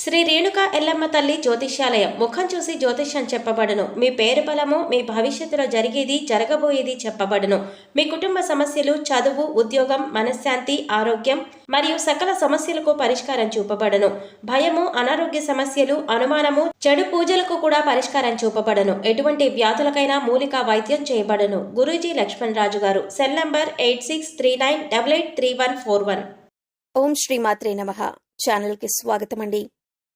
శ్రీ రేణుక ఎల్లమ్మ తల్లి జ్యోతిష్యాలయం ముఖం చూసి జ్యోతిష్యం చెప్పబడును. మీ పేరు బలము, మీ భవిష్యత్తులో జరిగేది జరగబోయేది చెప్పబడును. మీ కుటుంబ సమస్యలు, చదువు, ఉద్యోగం, మనశ్శాంతి, ఆరోగ్యం మరియు సకల సమస్యలకు పరిష్కారం చూపబడును. భయము, అనారోగ్య సమస్యలు, అనుమానము, చెడు పూజలకు కూడా పరిష్కారం చూపబడును. ఎటువంటి వ్యాధులకైనా మూలికా వైద్యం చేయబడును. గురూజీ లక్ష్మణ్ రాజు గారు. Cell number 8639883141. ఓం శ్రీమాత్రే నమః. ఛానల్కి స్వాగతం అండి.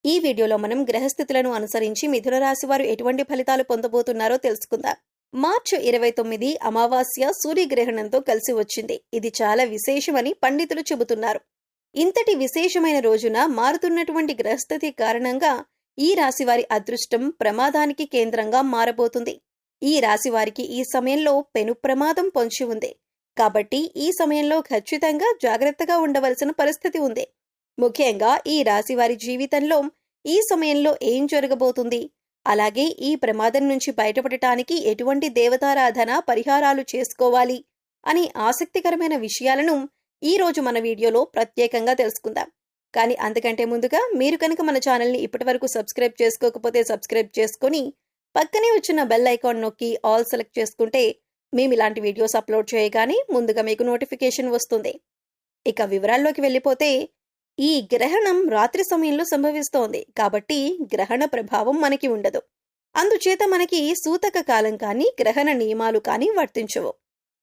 ఈ వీడియోలో మనం గ్రహస్థితులను అనుసరించి మిథున రాశి వారు ఎటువంటి ఫలితాలు పొందబోతున్నారో తెలుసుకుందాం. మార్చి 29 అమావాస్య సూర్యగ్రహణంతో కలిసి వచ్చింది. ఇది చాలా విశేషమని పండితులు చెబుతున్నారు. ఇంతటి విశేషమైన రోజున మారుతున్నటువంటి గ్రహస్థితి కారణంగా ఈ రాశి వారి అదృష్టం ప్రమాదానికి కేంద్రంగా మారబోతుంది. ఈ రాశి వారికి ఈ సమయంలో పెను ప్రమాదం పొంచి ఉంది. కాబట్టి ఈ సమయంలో ఖచ్చితంగా జాగ్రత్తగా ఉండవలసిన పరిస్థితి ఉంది. ముఖ్యంగా ఈ రాశి వారి జీవితంలో ఈ సమయంలో ఏం జరగబోతుంది, అలాగే ఈ ప్రమాదం నుంచి బయటపడటానికి ఎటువంటి దేవతారాధన పరిహారాలు చేసుకోవాలి అని ఆసక్తికరమైన విషయాలను ఈ రోజు మన వీడియోలో ప్రత్యేకంగా తెలుసుకుందాం. కానీ అంతకంటే ముందుగా మీరు కనుక మన ఛానల్ని ఇప్పటివరకు సబ్స్క్రైబ్ చేసుకోకపోతే సబ్స్క్రైబ్ చేసుకొని పక్కనే వచ్చిన బెల్ ఐకాన్ నొక్కి ఆల్ సెలెక్ట్ చేసుకుంటే మేము ఇలాంటి వీడియోస్ అప్లోడ్ చేయగానే ముందుగా మీకు నోటిఫికేషన్ వస్తుంది. ఇక వివరాల్లోకి వెళ్ళిపోతే, ఈ గ్రహణం రాత్రి సమయంలో సంభవిస్తోంది కాబట్టి గ్రహణ ప్రభావం మనకి ఉండదు. అందుచేత మనకి సూతక కాలం కానీ గ్రహణ నియమాలు కానీ వర్తించవు.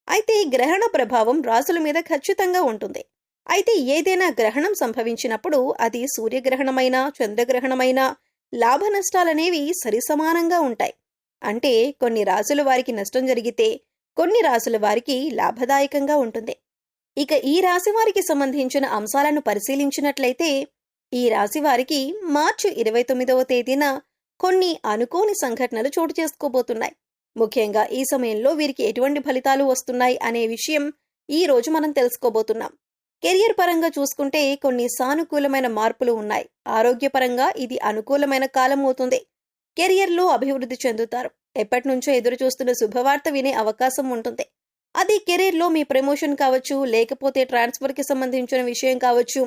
అయితే గ్రహణ ప్రభావం రాసుల మీద ఖచ్చితంగా ఉంటుంది. అయితే ఏదైనా గ్రహణం సంభవించినప్పుడు అది సూర్యగ్రహణమైనా చంద్రగ్రహణమైనా లాభ నష్టాలనేవి సరిసమానంగా ఉంటాయి. అంటే కొన్ని రాసుల వారికి నష్టం జరిగితే కొన్ని రాసుల వారికి లాభదాయకంగా ఉంటుంది. ఇక ఈ రాశి వారికి సంబంధించిన అంశాలను పరిశీలించినట్లయితే, ఈ రాశి వారికి మార్చి 29వ తేదీన కొన్ని అనుకోని సంఘటనలు చోటు చేసుకోబోతున్నాయి. ముఖ్యంగా ఈ సమయంలో వీరికి ఎటువంటి ఫలితాలు వస్తున్నాయి అనే విషయం ఈ రోజు మనం తెలుసుకోబోతున్నాం. కెరియర్ పరంగా చూసుకుంటే కొన్ని సానుకూలమైన మార్పులు ఉన్నాయి. ఆరోగ్యపరంగా ఇది అనుకూలమైన కాలం అవుతుంది. కెరియర్లో అభివృద్ధి చెందుతారు. ఎప్పటి నుంచో ఎదురు చూస్తున్న శుభవార్త వినే అవకాశం ఉంటుంది. అది కెరీర్లో మీ ప్రమోషన్ కావచ్చు, లేకపోతే ట్రాన్స్ఫర్కి సంబంధించిన విషయం కావచ్చు,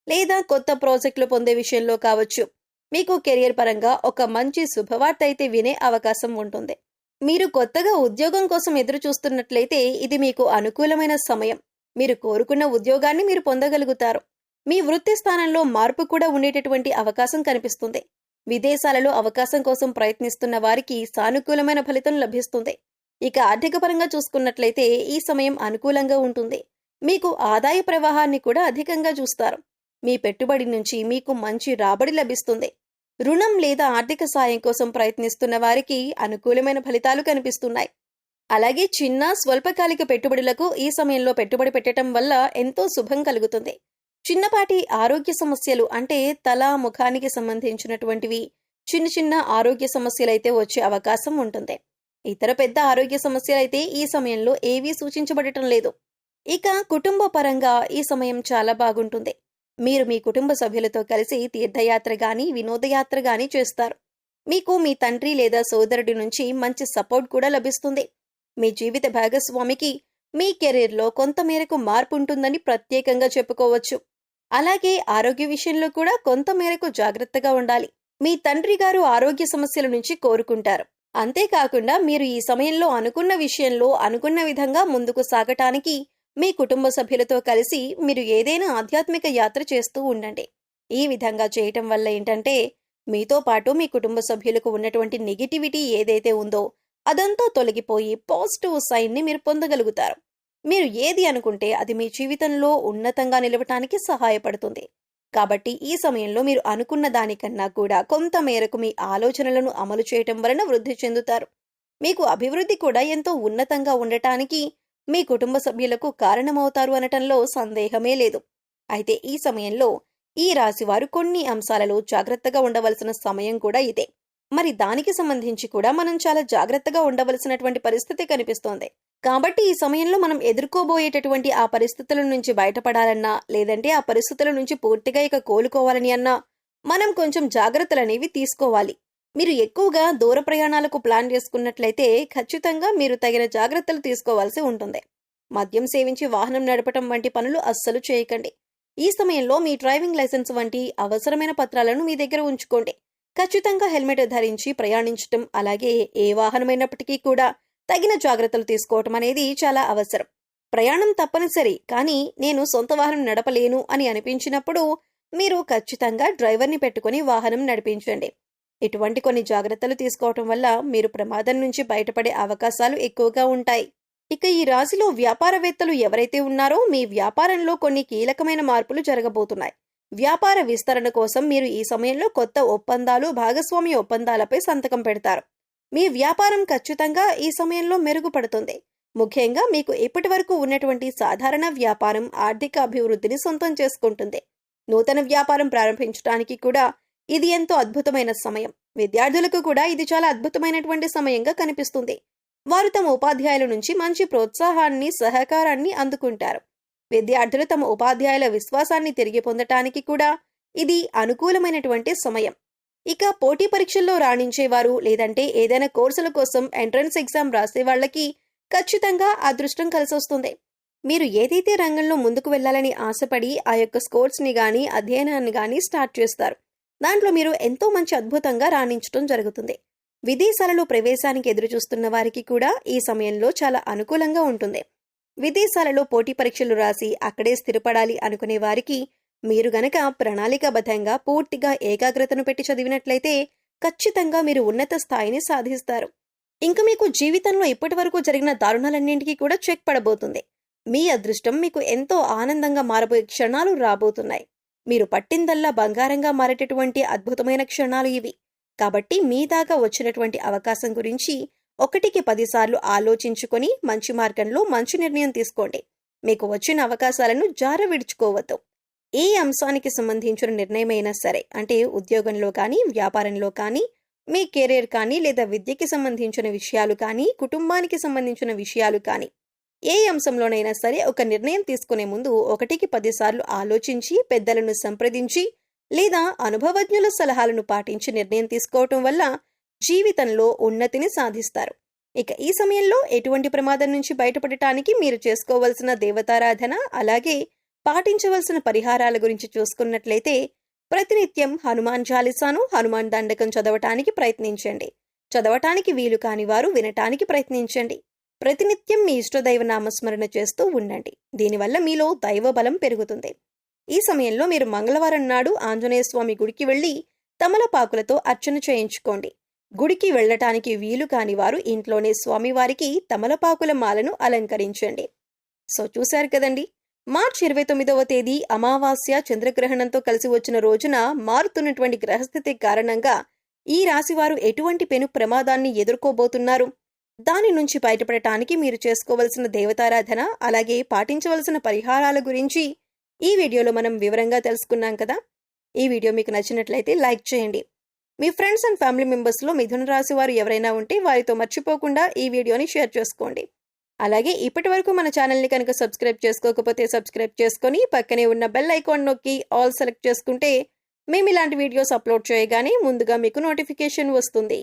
లేదా కొత్త ప్రాజెక్టులు పొందే విషయంలో కావచ్చు. మీకు కెరియర్ పరంగా ఒక మంచి శుభవార్త అయితే వినే అవకాశం ఉంటుంది. మీరు కొత్తగా ఉద్యోగం కోసం ఎదురు చూస్తున్నట్లయితే ఇది మీకు అనుకూలమైన సమయం. మీరు కోరుకున్న ఉద్యోగాన్ని మీరు పొందగలుగుతారు. మీ వృత్తి స్థానంలో మార్పు కూడా ఉండేటటువంటి అవకాశం కనిపిస్తుంది. విదేశాలలో అవకాశం కోసం ప్రయత్నిస్తున్న వారికి సానుకూలమైన ఫలితం లభిస్తుంది. ఇక ఆర్థిక పరంగా చూసుకున్నట్లయితే ఈ సమయం అనుకూలంగా ఉంటుంది. మీకు ఆదాయ ప్రవాహాన్ని కూడా అధికంగా చూస్తారు. మీ పెట్టుబడి నుంచి మీకు మంచి రాబడి లభిస్తుంది. రుణం లేదా ఆర్థిక సాయం కోసం ప్రయత్నిస్తున్న వారికి అనుకూలమైన ఫలితాలు కనిపిస్తున్నాయి. అలాగే చిన్న స్వల్పకాలిక పెట్టుబడులకు ఈ సమయంలో పెట్టుబడి పెట్టడం వల్ల ఎంతో శుభం కలుగుతుంది. చిన్నపాటి ఆరోగ్య సమస్యలు అంటే తల, ముఖానికి సంబంధించినటువంటివి చిన్న చిన్న ఆరోగ్య సమస్యలైతే వచ్చే అవకాశం ఉంటుంది. ఇతర పెద్ద ఆరోగ్య సమస్యలైతే ఈ సమయంలో ఏవీ సూచించబడటం లేదు. ఇక కుటుంబ పరంగా ఈ సమయం చాలా బాగుంటుంది. మీరు మీ కుటుంబ సభ్యులతో కలిసి తీర్థయాత్ర గాని వినోదయాత్ర గాని చేస్తారు. మీకు మీ తండ్రి లేదా సోదరుడి నుంచి మంచి సపోర్ట్ కూడా లభిస్తుంది. మీ జీవిత భాగస్వామికి మీ కెరీర్లో కొంత మేరకు మార్పు ఉంటుందని ప్రత్యేకంగా చెప్పుకోవచ్చు. అలాగే ఆరోగ్య విషయంలో కూడా కొంత మేరకు జాగ్రత్తగా ఉండాలి. మీ తండ్రి గారు ఆరోగ్య సమస్యల నుంచి కోరుకుంటారు. అంతేకాకుండా మీరు ఈ సమయంలో అనుకున్న విషయంలో అనుకున్న విధంగా ముందుకు సాగటానికి మీ కుటుంబ సభ్యులతో కలిసి మీరు ఏదైనా ఆధ్యాత్మిక యాత్ర చేస్తూ ఉండండి. ఈ విధంగా చేయటం వల్ల ఏంటంటే మీతో పాటు మీ కుటుంబ సభ్యులకు ఉన్నటువంటి నెగిటివిటీ ఏదైతే ఉందో అదంతా తొలగిపోయి పాజిటివ్ సైన్ని మీరు పొందగలుగుతారు. మీరు ఏది అనుకుంటే అది మీ జీవితంలో ఉన్నతంగా నిలవటానికి సహాయపడుతుంది. కాబట్టి ఈ సమయంలో మీరు అనుకున్న దానికన్నా కూడా కొంత మేరకు మీ ఆలోచనలను అమలు చేయటం వలన వృద్ధి చెందుతారు. మీకు అభివృద్ధి కూడా ఎంతో ఉన్నతంగా ఉండటానికి మీ కుటుంబ సభ్యులకు కారణమవుతారు అనటంలో సందేహమే లేదు. అయితే ఈ సమయంలో ఈ రాశి వారు కొన్ని అంశాలలో జాగ్రత్తగా ఉండవలసిన సమయం కూడా ఇదే. మరి దానికి సంబంధించి కూడా మనం చాలా జాగ్రత్తగా ఉండవలసినటువంటి పరిస్థితి కనిపిస్తోంది. కాబట్టి ఈ సమయంలో మనం ఎదుర్కోబోయేటటువంటి ఆ పరిస్థితుల నుంచి బయటపడాలన్నా, లేదంటే ఆ పరిస్థితుల నుంచి పూర్తిగా ఇక కోలుకోవాలని అన్నా మనం కొంచెం జాగ్రత్తలనేవి తీసుకోవాలి. మీరు ఎక్కువగా దూర ప్రయాణాలకు ప్లాన్ చేసుకున్నట్లయితే ఖచ్చితంగా మీరు తగిన జాగ్రత్తలు తీసుకోవాల్సి ఉంటుంది. మద్యం సేవించి వాహనం నడపటం వంటి పనులు అస్సలు చేయకండి. ఈ సమయంలో మీ డ్రైవింగ్ లైసెన్స్ వంటి అవసరమైన పత్రాలను మీ దగ్గర ఉంచుకోండి. ఖచ్చితంగా హెల్మెట్ ధరించి ప్రయాణించటం, అలాగే ఏ వాహనమైనప్పటికీ కూడా తగిన జాగ్రత్తలు తీసుకోవటం అనేది చాలా అవసరం. ప్రయాణం తప్పనిసరి, కానీ నేను సొంత వాహనం నడపలేను అని అనిపించినప్పుడు మీరు ఖచ్చితంగా డ్రైవర్ని పెట్టుకుని వాహనం నడిపించండి. ఇటువంటి కొన్ని జాగ్రత్తలు తీసుకోవటం వల్ల మీరు ప్రమాదం నుంచి బయటపడే అవకాశాలు ఎక్కువగా ఉంటాయి. ఇక ఈ రాశిలో వ్యాపారవేత్తలు ఎవరైతే ఉన్నారో మీ వ్యాపారంలో కొన్ని కీలకమైన మార్పులు జరగబోతున్నాయి. వ్యాపార విస్తరణ కోసం మీరు ఈ సమయంలో కొత్త ఒప్పందాలు, భాగస్వామ్య ఒప్పందాలపై సంతకం పెడతారు. మీ వ్యాపారం ఖచ్చితంగా ఈ సమయంలో మెరుగుపడుతుంది. ముఖ్యంగా మీకు ఇప్పటి వరకు ఉన్నటువంటి సాధారణ వ్యాపారం ఆర్థిక అభివృద్ధిని సొంతం చేసుకుంటుంది. నూతన వ్యాపారం ప్రారంభించడానికి కూడా ఇది ఎంతో అద్భుతమైన సమయం. విద్యార్థులకు కూడా ఇది చాలా అద్భుతమైనటువంటి సమయంగా కనిపిస్తుంది. వారు తమ ఉపాధ్యాయుల నుంచి మంచి ప్రోత్సాహాన్ని, సహకారాన్ని అందుకుంటారు. విద్యార్థులు తమ ఉపాధ్యాయుల విశ్వాసాన్ని తిరిగి పొందటానికి కూడా ఇది అనుకూలమైనటువంటి సమయం. ఇక పోటీ పరీక్షల్లో రాణించేవారు, లేదంటే ఏదైనా కోర్సుల కోసం ఎంట్రన్స్ ఎగ్జామ్ రాసే వాళ్ళకి ఖచ్చితంగా అదృష్టం కలిసొస్తుంది. మీరు ఏదైతే రంగంలో ముందుకు వెళ్లాలని ఆశపడి ఆ యొక్క స్కోర్స్ని గాని, అధ్యయనాన్ని గాని స్టార్ట్ చేస్తారు, దాంట్లో మీరు ఎంతో మంచి అద్భుతంగా రాణించడం జరుగుతుంది. విదేశాలలో ప్రవేశానికి ఎదురుచూస్తున్న వారికి కూడా ఈ సమయంలో చాలా అనుకూలంగా ఉంటుంది. విదేశాలలో పోటీ పరీక్షలు రాసి అక్కడే స్థిరపడాలి అనుకునే వారికి మీరు గనక ప్రణాళికాబద్ధంగా పూర్తిగా ఏకాగ్రతను పెట్టి చదివినట్లయితే ఖచ్చితంగా మీరు ఉన్నత స్థాయిని సాధిస్తారు. ఇంక మీకు జీవితంలో ఇప్పటి వరకు జరిగిన దారుణాలన్నింటికీ కూడా చెక్ పడబోతుంది. మీ అదృష్టం మీకు ఎంతో ఆనందంగా మారబోయే క్షణాలు రాబోతున్నాయి. మీరు పట్టిందల్లా బంగారంగా మారేటటువంటి అద్భుతమైన క్షణాలు ఇవి. కాబట్టి మీ దాకా వచ్చినటువంటి అవకాశం గురించి 1కి 10 సార్లు ఆలోచించుకొని మంచి మార్గంలో మంచి నిర్ణయం తీసుకోండి. మీకు వచ్చిన అవకాశాలను జార విడుచుకోవద్దు. ఏ అంశానికి సంబంధించిన నిర్ణయమైనా సరే, అంటే ఉద్యోగంలో కానీ, వ్యాపారంలో కానీ, మీ కెరీర్ కానీ, లేదా విద్యకి సంబంధించిన విషయాలు కానీ, కుటుంబానికి సంబంధించిన విషయాలు కానీ, ఏ అంశంలోనైనా సరే ఒక నిర్ణయం తీసుకునే ముందు 1కి 10 సార్లు ఆలోచించి, పెద్దలను సంప్రదించి లేదా అనుభవజ్ఞుల సలహాలను పాటించి నిర్ణయం తీసుకోవటం వల్ల జీవితంలో ఉన్నతిని సాధిస్తారు. ఇక ఈ సమయంలో ఎటువంటి ప్రమాదం నుంచి బయటపడటానికి మీరు చేసుకోవలసిన దేవతారాధన, అలాగే పాటించవలసిన పరిహారాల గురించి చూసుకున్నట్లయితే ప్రతినిత్యం హనుమాన్ చాలీసాను, హనుమాన్ దండకం చదవటానికి ప్రయత్నించండి. చదవటానికి వీలు కాని వారు వినటానికి ప్రయత్నించండి. ప్రతినిత్యం మీ ఇష్టదైవ నామస్మరణ చేస్తూ ఉండండి. దీనివల్ల మీలో దైవ బలం పెరుగుతుంది. ఈ సమయంలో మీరు మంగళవారం నాడు ఆంజనేయ స్వామి గుడికి వెళ్లి తమలపాకులతో అర్చన చేయించుకోండి. గుడికి వెళ్లటానికి వీలు కాని వారు ఇంట్లోనే స్వామివారికి తమలపాకుల మాలను అలంకరించండి. సో చూశారు కదండి, మార్చి 29వ తేదీ అమావాస్య చంద్రగ్రహణంతో కలిసి వచ్చిన రోజున మారుతున్నటువంటి గ్రహస్థితి కారణంగా ఈ రాశివారు ఎటువంటి పెను ప్రమాదాన్ని ఎదుర్కోబోతున్నారు, దాని నుంచి బయటపడటానికి మీరు చేసుకోవలసిన దేవతారాధన, అలాగే పాటించవలసిన పరిహారాల గురించి ఈ వీడియోలో మనం వివరంగా తెలుసుకున్నాం కదా. ఈ వీడియో మీకు నచ్చినట్లయితే లైక్ చేయండి. మీ ఫ్రెండ్స్ అండ్ ఫ్యామిలీ మెంబర్స్లో మిథున రాశి వారు ఎవరైనా ఉంటే వారితో మర్చిపోకుండా ఈ వీడియోని షేర్ చేసుకోండి. అలాగే ఇప్పటి వరకు మన ఛానల్ని కనుక సబ్స్క్రైబ్ చేసుకోకపోతే సబ్స్క్రైబ్ చేసుకొని పక్కనే ఉన్న బెల్ ఐకాన్ నొక్కి ఆల్ సెలెక్ట్ చేసుకుంటే మేము ఇలాంటి వీడియోస్ అప్లోడ్ చేయగానే ముందుగా మీకు నోటిఫికేషన్ వస్తుంది.